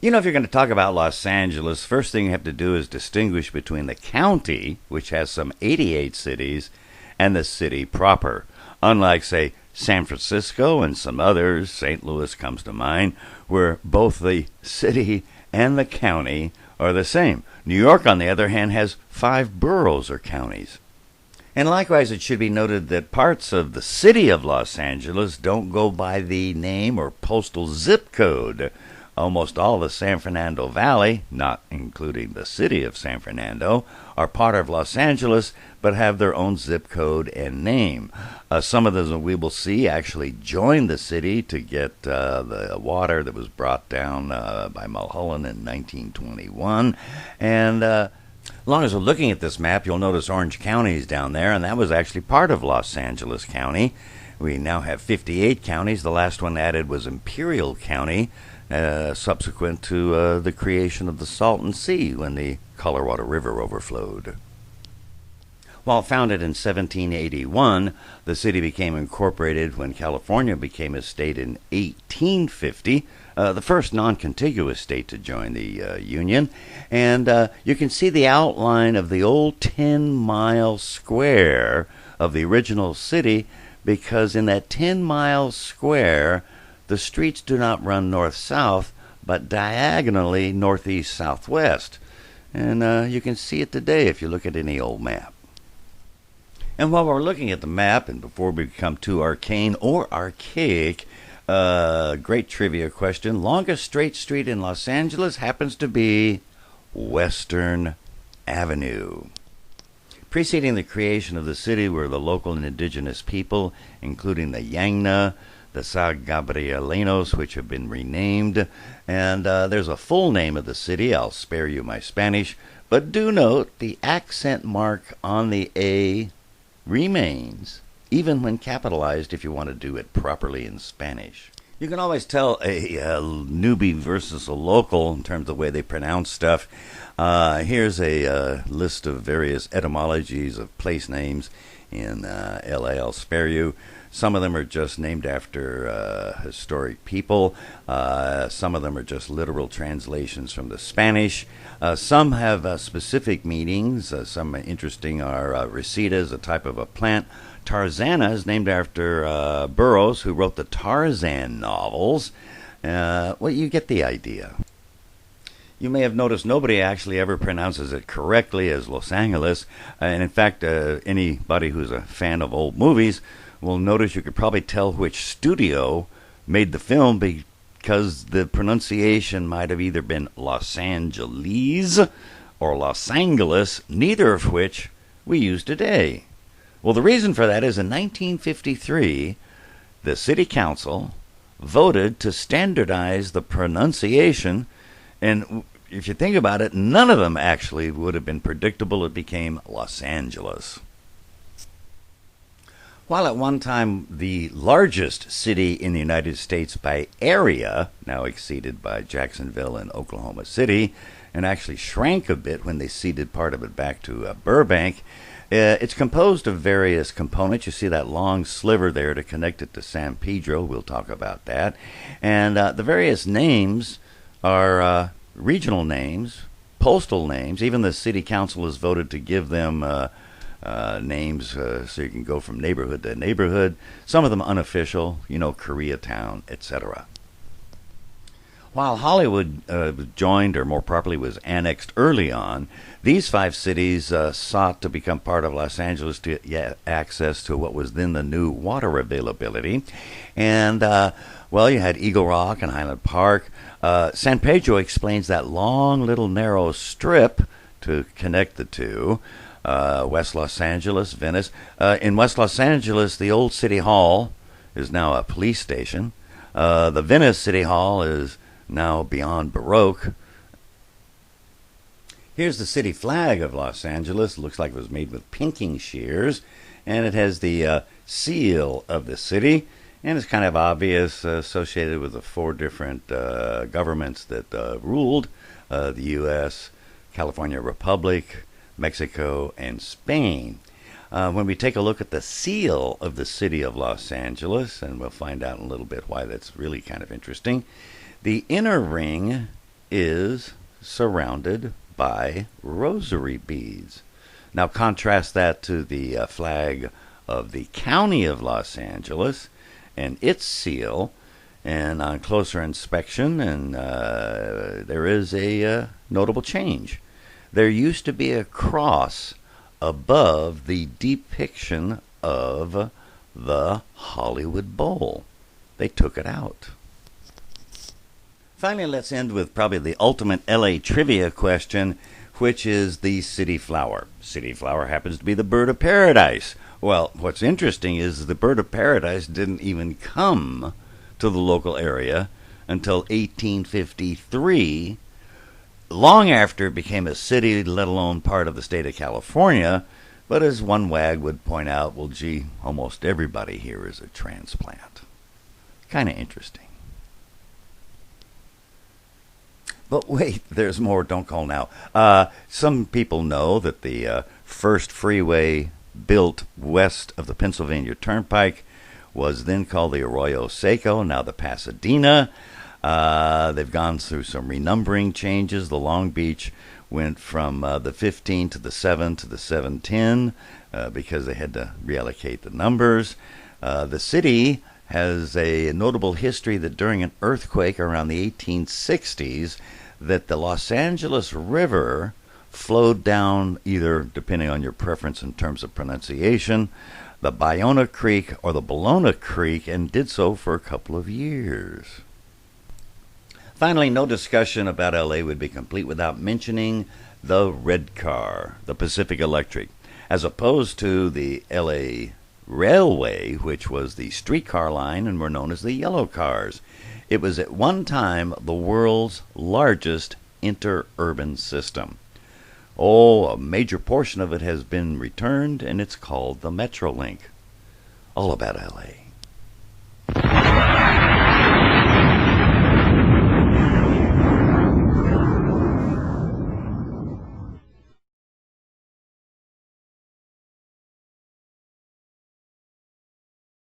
You know, if you're going to talk about Los Angeles, first thing you have to do is distinguish between the county, which has some 88 cities, and the city proper. Unlike, say, San Francisco and some others, St. Louis comes to mind, where both the city and the county are the same. New York, on the other hand, has 5 boroughs or counties. And likewise, it should be noted that parts of the city of Los Angeles don't go by the name or postal zip code. Almost all the San Fernando Valley, not including the city of San Fernando, are part of Los Angeles but have their own zip code and name. Some of those we will see actually joined the city to get the water that was brought down by Mulholland in 1921. And as long as we're looking at this map, you'll notice Orange County is down there, and that was actually part of Los Angeles County. We now have 58 counties. The last one added was Imperial County, subsequent to the creation of the Salton Sea when the Colorado River overflowed. While founded in 1781, the city became incorporated when California became a state in 1850, the first non-contiguous state to join the Union. And you can see the outline of the old 10-mile square of the original city, because in that 10-mile square, the streets do not run north-south, but diagonally northeast-southwest. And you can see it today if you look at any old map. And while we're looking at the map, and before we become too arcane or archaic, great trivia question. Longest straight street in Los Angeles happens to be Western Avenue. Preceding the creation of the city were the local and indigenous people, including the Yangna, the Sagabrielenos, which have been renamed. And there's a full name of the city. I'll spare you my Spanish. But do note the accent mark on the A remains, even when capitalized if you want to do it properly in Spanish. You can always tell a newbie versus a local in terms of the way they pronounce stuff. Here's a list of various etymologies of place names in LA. I'll spare you. Some of them are just named after historic people. Some of them are just literal translations from the Spanish. Some have specific meanings. Some interesting are Reseda, a type of a plant. Tarzana is named after Burroughs, who wrote the Tarzan novels. Well, you get the idea. You may have noticed nobody actually ever pronounces it correctly as Los Angeles. And in fact, anybody who's a fan of old movies will notice you could probably tell which studio made the film because the pronunciation might have either been Los Angeles or Los Angeles, neither of which we use today. Well, the reason for that is in 1953, the City Council voted to standardize the pronunciation, and if you think about it, none of them actually would have been predictable. It became Los Angeles. While at one time the largest city in the United States by area, now exceeded by Jacksonville and Oklahoma City, and actually shrank a bit when they ceded part of it back to Burbank, it's composed of various components. You see that long sliver there to connect it to San Pedro. We'll talk about that. And the various names are regional names, postal names. Even the city council has voted to give them names so you can go from neighborhood to neighborhood. Some of them unofficial, Koreatown, etc. While Hollywood joined, or more properly was annexed early on, these 5 cities sought to become part of Los Angeles to get access to what was then the new water availability. And, you had Eagle Rock and Highland Park. San Pedro explains that long little narrow strip to connect the two. West Los Angeles, Venice. In West Los Angeles, the old City Hall is now a police station. The Venice City Hall is now beyond Baroque. Here's the city flag of Los Angeles. Looks like it was made with pinking shears. And it has the seal of the city. And it's kind of obvious, associated with the 4 different governments that ruled the U.S., California Republic, Mexico, and Spain. When we take a look at the seal of the city of Los Angeles, and we'll find out in a little bit why that's really kind of interesting, the inner ring is surrounded by rosary beads. Now contrast that to the flag of the County of Los Angeles and its seal, and on closer inspection, and there is a notable change. There used to be a cross above the depiction of the Hollywood Bowl. They took it out. Finally, let's end with probably the ultimate LA trivia question, which is the city flower. City flower happens to be the bird of paradise. Well, what's interesting is the bird of paradise didn't even come to the local area until 1853, long after it became a city, let alone part of the state of California. But as one wag would point out, well, gee, almost everybody here is a transplant. Kind of interesting. But wait, there's more. Don't call now. Some people know that the first freeway built west of the Pennsylvania Turnpike was then called the Arroyo Seco, now the Pasadena. They've gone through some renumbering changes. The Long Beach went from the 15 to the 7 to the 710 because they had to reallocate the numbers. The city has a notable history that during an earthquake around the 1860s, that the Los Angeles River flowed down, either depending on your preference in terms of pronunciation, the Bayona Creek or the Bologna Creek, and did so for a couple of years. Finally, no discussion about LA would be complete without mentioning the red car, the Pacific Electric, as opposed to the LA Railway, which was the streetcar line and were known as the yellow cars. It was at one time the world's largest interurban system. Oh, a major portion of it has been returned, and it's called the Metrolink. All about LA.